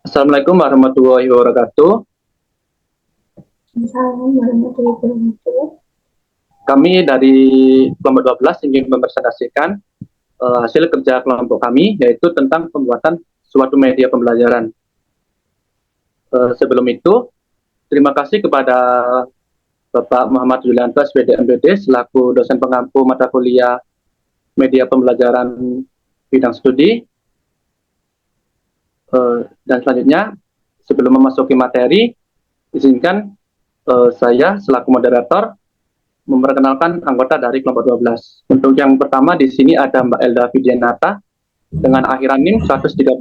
Assalamualaikum warahmatullahi wabarakatuh. Assalamualaikum warahmatullahi wabarakatuh. Kami dari kelompok 12 ingin mempresentasikan hasil kerja kelompok kami, yaitu tentang pembuatan suatu media pembelajaran. Sebelum itu, terima kasih kepada Bapak Muhammad Yulianto, SPD MPD, selaku dosen pengampu mata kuliah media pembelajaran bidang studi. Dan selanjutnya, sebelum memasuki materi, izinkan saya selaku moderator memperkenalkan anggota dari kelompok 12. Untuk yang pertama di sini ada Mbak Elda Widianata dengan akhiran NIM 131,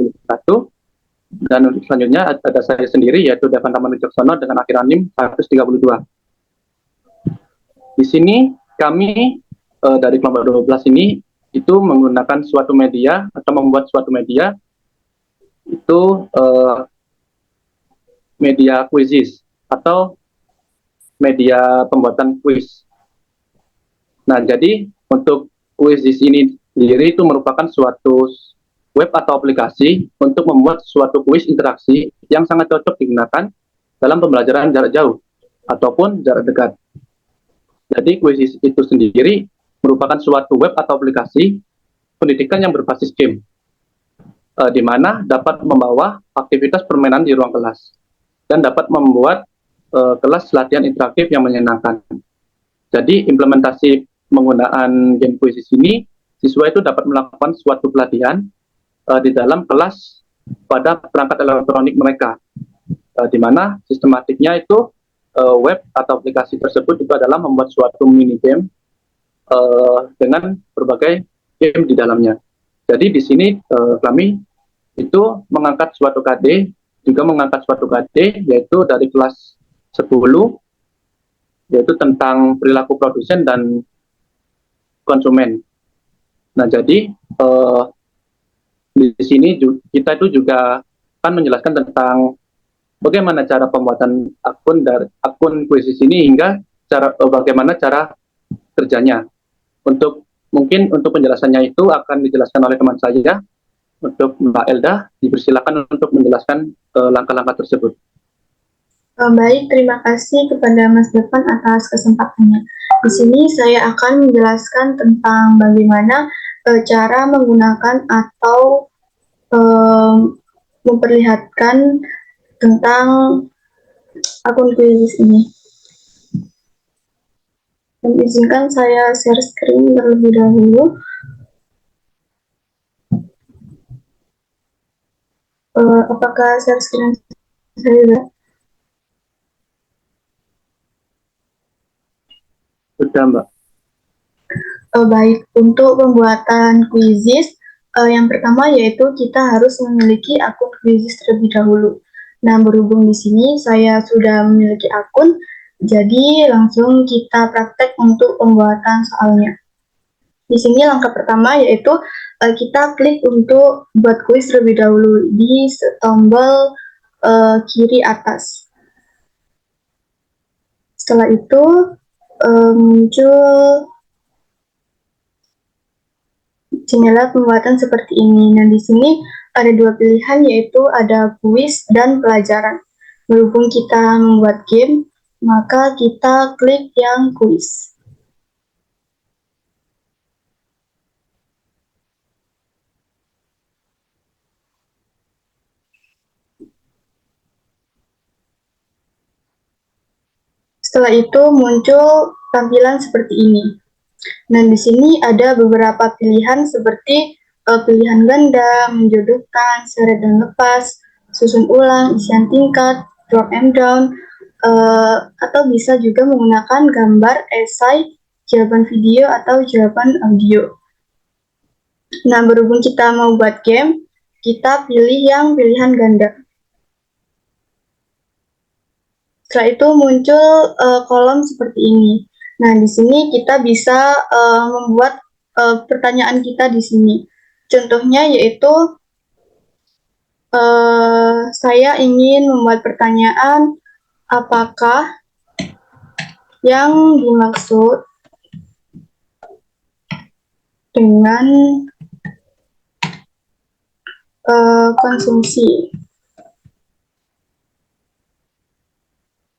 dan untuk selanjutnya ada saya sendiri yaitu Devan Taman Wicaksono dengan akhiran NIM 132. Di sini kami dari kelompok 12 ini itu menggunakan suatu media atau membuat suatu media itu media quizzes atau media pembuatan kuis. Nah, jadi untuk quizzes ini sendiri itu merupakan suatu web atau aplikasi untuk membuat suatu kuis interaksi yang sangat cocok digunakan dalam pembelajaran jarak jauh ataupun jarak dekat. Jadi quizzes itu sendiri merupakan suatu web atau aplikasi pendidikan yang berbasis game, di mana dapat membawa aktivitas permainan di ruang kelas dan dapat membuat kelas latihan interaktif yang menyenangkan. Jadi implementasi penggunaan game quizzes ini, siswa itu dapat melakukan suatu pelatihan di dalam kelas pada perangkat elektronik mereka, di mana sistematiknya itu web atau aplikasi tersebut itu adalah membuat suatu mini game dengan berbagai game di dalamnya. Jadi di sini kami itu mengangkat suatu KD, juga mengangkat suatu KD yaitu dari kelas 10, yaitu tentang perilaku produsen dan konsumen. Nah, jadi di sini kita itu juga akan menjelaskan tentang bagaimana cara pembuatan akun quizzes ini hingga bagaimana cara kerjanya. Mungkin untuk penjelasannya itu akan dijelaskan oleh teman saya. Untuk Mbak Elda, dipersilakan untuk menjelaskan langkah-langkah tersebut. Baik, terima kasih kepada Mas Devan atas kesempatannya. Di sini saya akan menjelaskan tentang bagaimana cara menggunakan atau memperlihatkan tentang akun quizzes ini. Dan izinkan saya share screen terlebih dahulu. Apakah share screen saya? Sudah, Mbak. Baik, untuk pembuatan quizzes, yang pertama yaitu kita harus memiliki akun quizzes terlebih dahulu. Nah, berhubung di sini saya sudah memiliki akun, jadi langsung kita praktek untuk pembuatan soalnya. Di sini langkah pertama yaitu kita klik untuk buat kuis terlebih dahulu di tombol kiri atas. Setelah itu muncul jendela pembuatan seperti ini. Nah, di sini ada dua pilihan yaitu ada kuis dan pelajaran. Berhubung kita membuat game, maka kita klik yang kuis. Setelah itu muncul tampilan seperti ini. Nah, di sini ada beberapa pilihan seperti pilihan ganda, menjodohkan, seret dan lepas, susun ulang, isian tingkat, drop and down, atau bisa juga menggunakan gambar, esai, jawaban video, atau jawaban audio. Nah, berhubung kita mau buat game, kita pilih yang pilihan ganda. Setelah itu muncul kolom seperti ini. Nah, di sini kita bisa membuat pertanyaan kita di sini. Contohnya yaitu saya ingin membuat pertanyaan, apakah yang dimaksud dengan konsumsi.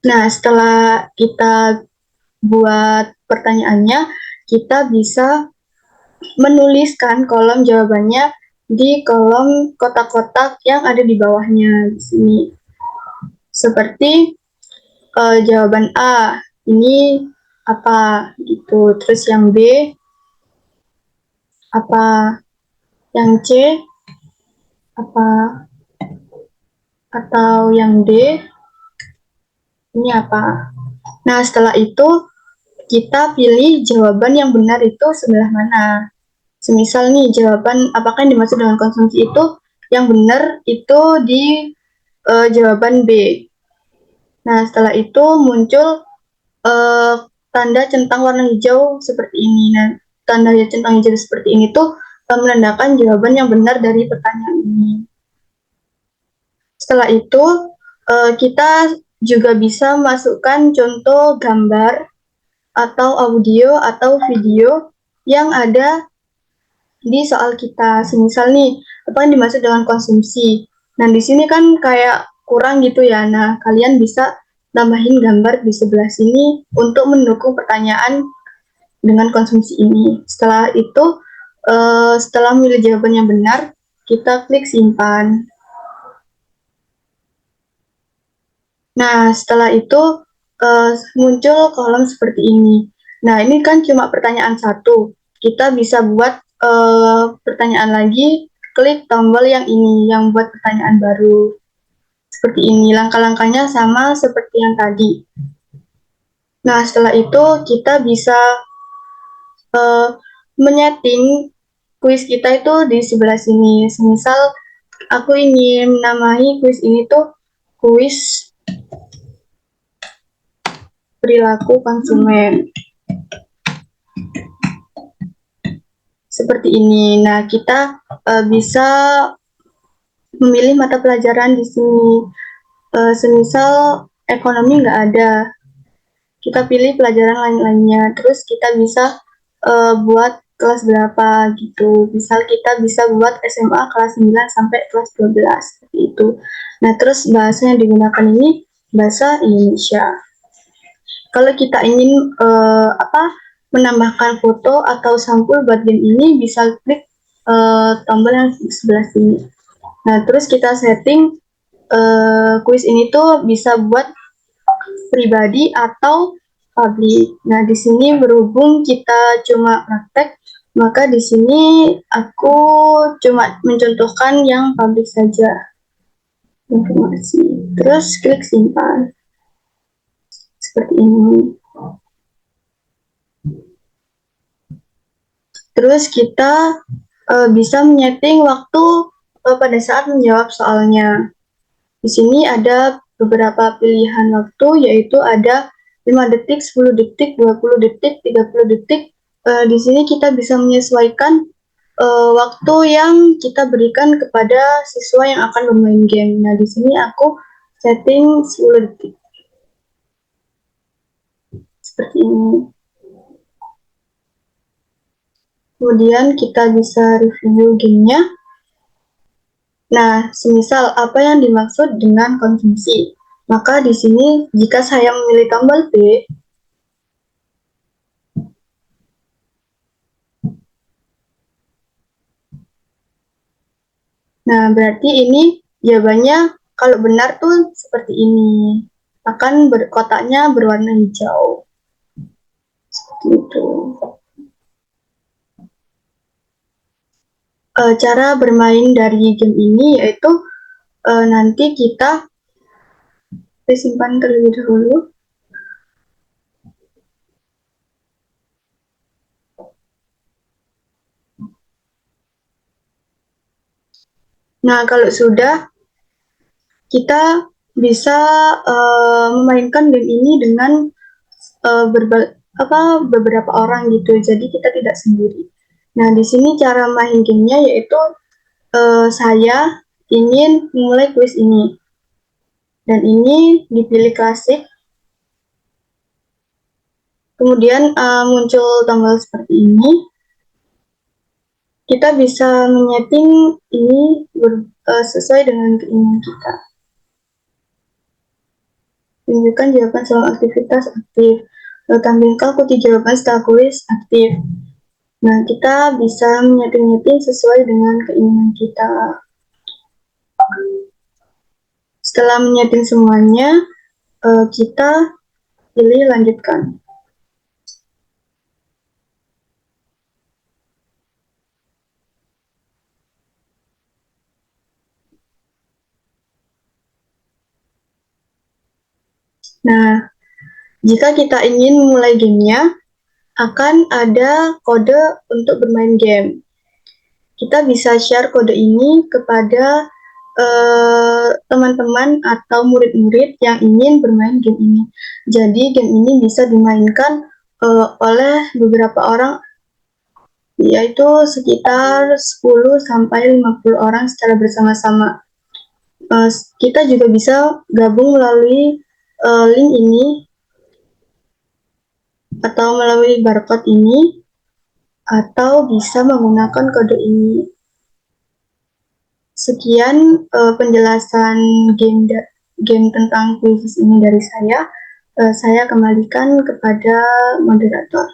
Nah, setelah kita buat pertanyaannya, kita bisa menuliskan kolom jawabannya di kolom kotak-kotak yang ada di bawahnya di sini. Seperti jawaban A, ini apa gitu. Terus yang B, apa. Yang C, apa. Atau yang D, ini apa. Nah, setelah itu kita pilih jawaban yang benar itu sebelah mana. Semisal nih jawaban apakah yang dimaksud dengan konsumsi itu yang benar itu di jawaban B. Nah, setelah itu muncul tanda centang warna hijau seperti ini. Nah, tanda centang hijau seperti ini tuh menandakan jawaban yang benar dari pertanyaan ini. Setelah itu kita juga bisa masukkan contoh gambar atau audio atau video yang ada di soal kita. Semisal nih, apa yang dimaksud dengan konsumsi? Nah, di sini kan kayak kurang gitu ya. Nah, kalian bisa tambahin gambar di sebelah sini untuk mendukung pertanyaan dengan konsumsi ini. Setelah itu, setelah memilih jawaban yang benar, kita klik simpan. Nah, setelah itu muncul kolom seperti ini. Nah, ini kan cuma pertanyaan satu. Kita bisa buat pertanyaan lagi, klik tombol yang ini, yang buat pertanyaan baru. Seperti ini, langkah-langkahnya sama seperti yang tadi. Nah, setelah itu kita bisa menyeting kuis kita itu di sebelah sini. Semisal aku ingin menamai kuis ini tuh kuis perilaku konsumen. Seperti ini. Nah, kita bisa memilih mata pelajaran di sini. Semisal ekonomi nggak ada, kita pilih pelajaran lain-lainnya. Terus kita bisa buat kelas berapa gitu. Misal kita bisa buat SMA kelas 9 sampai kelas 12 seperti itu. Nah, terus bahasa yang digunakan ini bahasa Indonesia. Kalau kita ingin menambahkan foto atau sampul buat game ini, bisa klik tombol yang sebelah sini. Nah, terus kita setting kuis ini tuh bisa buat pribadi atau publik. Nah, di sini berhubung kita cuma praktek, maka di sini aku cuma mencontohkan yang publik saja informasi. Terus klik simpan. Seperti ini. Terus kita bisa menyeting waktu pada saat menjawab soalnya. Di sini ada beberapa pilihan waktu, yaitu ada 5 detik, 10 detik, 20 detik, 30 detik. Di sini kita bisa menyesuaikan waktu yang kita berikan kepada siswa yang akan bermain game. Nah, di sini aku setting 10 detik. Seperti ini. Kemudian kita bisa review gamenya. Nah, semisal apa yang dimaksud dengan konsumsi? Maka di sini jika saya memilih tombol B, nah berarti ini jawabannya kalau benar tuh seperti ini. Akan kotaknya berwarna hijau. Seperti itu. Cara bermain dari game ini yaitu nanti kita simpan terlebih dahulu. Nah, kalau sudah, kita bisa memainkan game ini dengan beberapa orang gitu. Jadi kita tidak sendiri. Nah, di sini cara main gamenya yaitu saya ingin memulai kuis ini. Dan ini dipilih klasik. Kemudian muncul tombol seperti ini. kita bisa menyeting ini sesuai dengan keinginan kita. Tunjukkan jawaban selama aktivitas aktif. Tampilkan kunci jawaban setelah kuis aktif. Nah, kita bisa menyeting-nyeting sesuai dengan keinginan kita. Setelah menyeting semuanya, kita pilih lanjutkan. Nah, jika kita ingin memulai gamenya, akan ada kode untuk bermain game. Kita bisa share kode ini kepada teman-teman atau murid-murid yang ingin bermain game ini. Jadi game ini bisa dimainkan oleh beberapa orang, yaitu sekitar 10-50 orang secara bersama-sama. Kita juga bisa gabung melalui link ini atau melalui barcode ini, atau bisa menggunakan kode ini. Sekian penjelasan game tentang kuis ini dari saya. Saya kembalikan kepada moderator.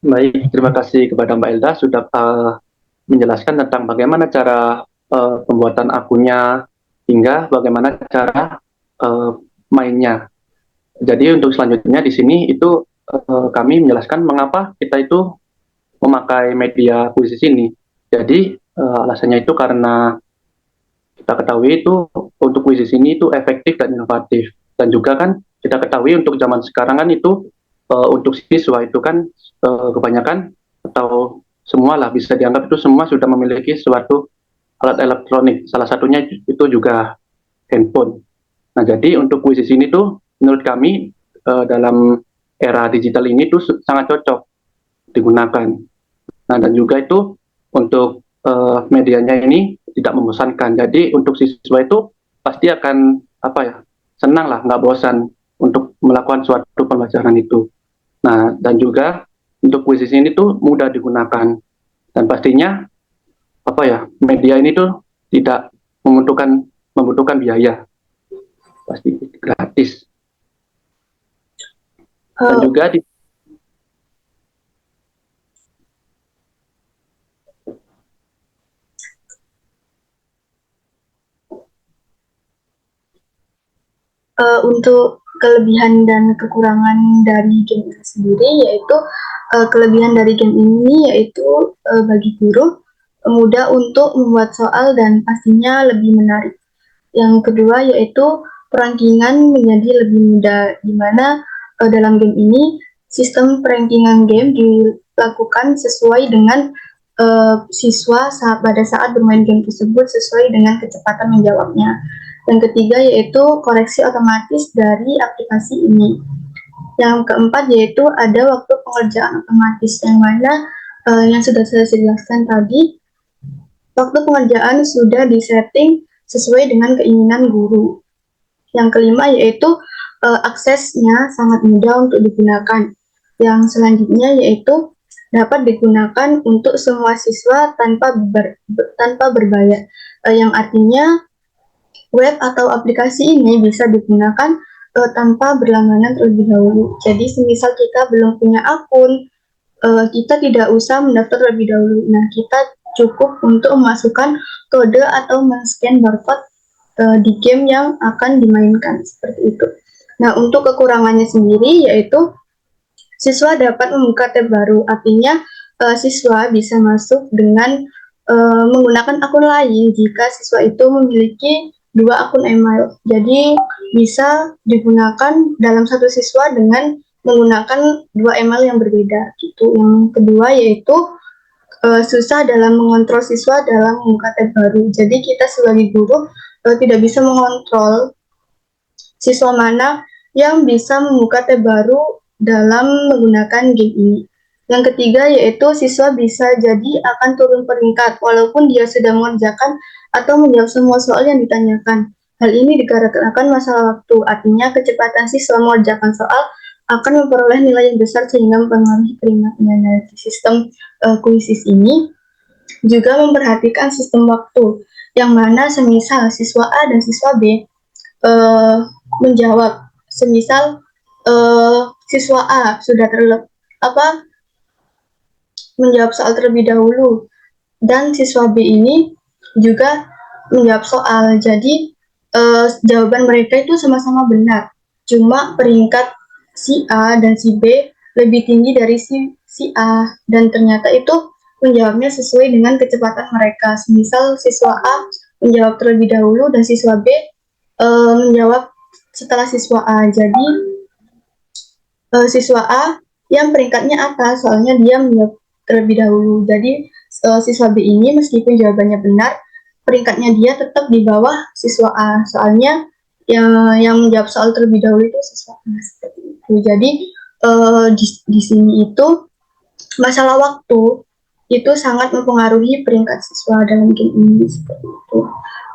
Baik, terima kasih kepada Mbak Elda sudah menjelaskan tentang bagaimana cara pembuatan akunnya hingga bagaimana cara mainnya. Jadi untuk selanjutnya di sini itu kami menjelaskan mengapa kita itu memakai media kuis ini. Jadi alasannya itu karena kita ketahui itu untuk kuis ini itu efektif dan inovatif, dan juga kan kita ketahui untuk zaman sekarang kan itu untuk siswa itu kan kebanyakan atau semua lah bisa dianggap itu semua sudah memiliki suatu alat elektronik, salah satunya itu juga handphone. Nah jadi untuk kuis ini tuh menurut kami dalam era digital ini tuh sangat cocok digunakan. Nah dan juga itu untuk medianya ini tidak membosankan. Jadi untuk siswa itu pasti akan senang lah, nggak bosan untuk melakukan suatu pembelajaran itu. Nah dan juga untuk kuis ini tuh mudah digunakan dan pastinya media ini tuh tidak membutuhkan biaya, pasti gratis. Dan juga untuk kelebihan dan kekurangan dari game itu sendiri, yaitu kelebihan dari game ini yaitu bagi guru mudah untuk membuat soal dan pastinya lebih menarik. Yang kedua yaitu perankingan menjadi lebih mudah, di mana dalam game ini sistem perankingan game dilakukan sesuai dengan siswa pada saat bermain game tersebut sesuai dengan kecepatan menjawabnya. Yang ketiga yaitu koreksi otomatis dari aplikasi ini. Yang keempat yaitu ada waktu pengerjaan otomatis, yang mana yang sudah saya jelaskan tadi, waktu pengerjaan sudah disetting sesuai dengan keinginan guru. Yang kelima yaitu aksesnya sangat mudah untuk digunakan. Yang selanjutnya yaitu dapat digunakan untuk semua siswa tanpa berbayar, yang artinya web atau aplikasi ini bisa digunakan tanpa berlangganan terlebih dahulu. Jadi semisal kita belum punya akun, kita tidak usah mendaftar terlebih dahulu. Nah, kita cukup untuk memasukkan kode atau men-scan barcode di game yang akan dimainkan, seperti itu. Nah, untuk kekurangannya sendiri yaitu siswa dapat membuka tab baru, artinya siswa bisa masuk dengan menggunakan akun lain jika siswa itu memiliki 2 akun email. Jadi bisa digunakan dalam satu siswa dengan menggunakan 2 email yang berbeda gitu. Yang kedua yaitu susah dalam mengontrol siswa dalam membuka tab baru. Jadi kita sebagai guru tidak bisa mengontrol siswa mana yang bisa membuka tab baru dalam menggunakan game ini. Yang ketiga yaitu siswa bisa jadi akan turun peringkat walaupun dia sudah mengerjakan atau menjawab semua soal yang ditanyakan. Hal ini dikarenakan masalah waktu, artinya kecepatan siswa mengerjakan soal akan memperoleh nilai yang besar sehingga mempengaruhi keringatnya. Nah, di sistem kuisis ini juga memperhatikan sistem waktu, yang mana semisal siswa A dan siswa B menjawab, semisal siswa A sudah menjawab soal terlebih dahulu dan siswa B ini juga menjawab soal. Jadi jawaban mereka itu sama-sama benar. Cuma peringkat si A dan si B lebih tinggi dari si A, dan ternyata itu menjawabnya sesuai dengan kecepatan mereka. Misal siswa A menjawab terlebih dahulu dan siswa B menjawab setelah siswa A. Jadi siswa A yang peringkatnya atas, soalnya dia menjawab terlebih dahulu. Jadi siswa B ini meskipun jawabannya benar, peringkatnya dia tetap di bawah siswa A, soalnya yang menjawab soal terlebih dahulu itu siswa A, seperti itu. Jadi di sini itu masalah waktu itu sangat mempengaruhi peringkat siswa dalam game ini, seperti itu.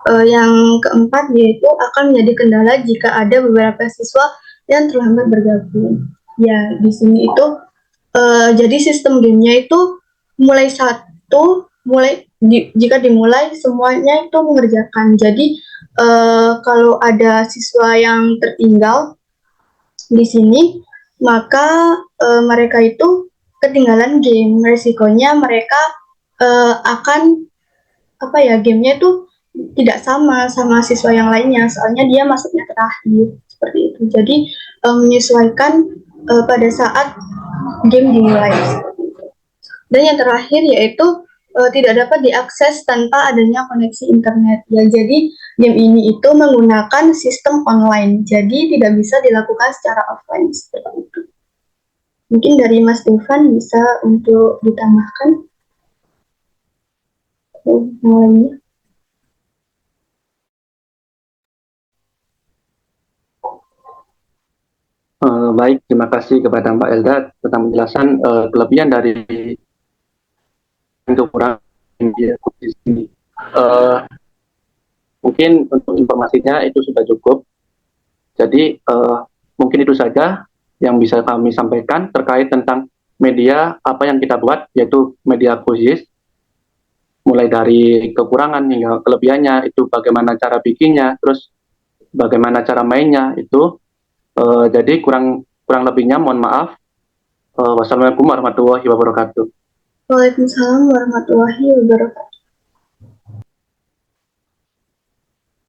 Yang keempat yaitu akan menjadi kendala jika ada beberapa siswa yang terlambat bergabung. Ya, di sini itu jadi sistem gamenya itu jika dimulai semuanya itu mengerjakan. Jadi kalau ada siswa yang tertinggal di sini, maka mereka itu ketinggalan game. Resikonya mereka akan gamenya itu tidak sama siswa yang lainnya, soalnya dia masuknya terakhir, seperti itu. Jadi menyesuaikan pada saat game dimulai. Dan yang terakhir yaitu tidak dapat diakses tanpa adanya koneksi internet. Ya, jadi game ini itu menggunakan sistem online, jadi tidak bisa dilakukan secara offline, seperti itu. Mungkin dari Mas Dufan bisa untuk ditambahkan mulainya. Baik, terima kasih kepada Mbak Elda tentang penjelasan kelebihan dari kekurangan media di sini. Mungkin untuk informasinya itu sudah cukup. Jadi mungkin itu saja yang bisa kami sampaikan terkait tentang media apa yang kita buat, yaitu media kuisis. Mulai dari kekurangan hingga kelebihannya, itu bagaimana cara bikinnya, terus bagaimana cara mainnya itu. Jadi kurang lebihnya mohon maaf. Wassalamualaikum warahmatullahi wabarakatuh. Waalaikumsalam warahmatullahi wabarakatuh.